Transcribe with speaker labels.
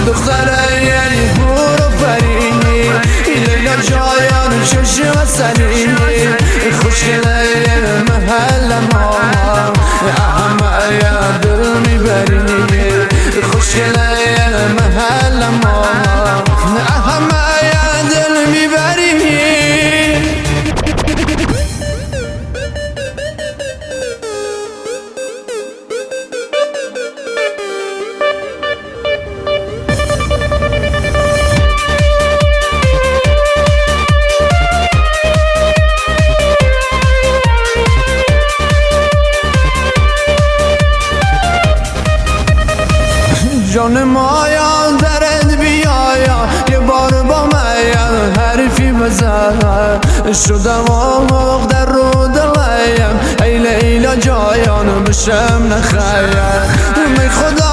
Speaker 1: دختره یعنی برو فرینی لیلا جایان چشم سنینی خوشگله محل ما همه یا دل میبرینی خوشگله محل ما همه یا دل میبرینی جان مایا درد بیایا یه بار با مایا حرفی بزن شدم آق در رو دلیم ای لیلا جایان بشم نخیر می خدا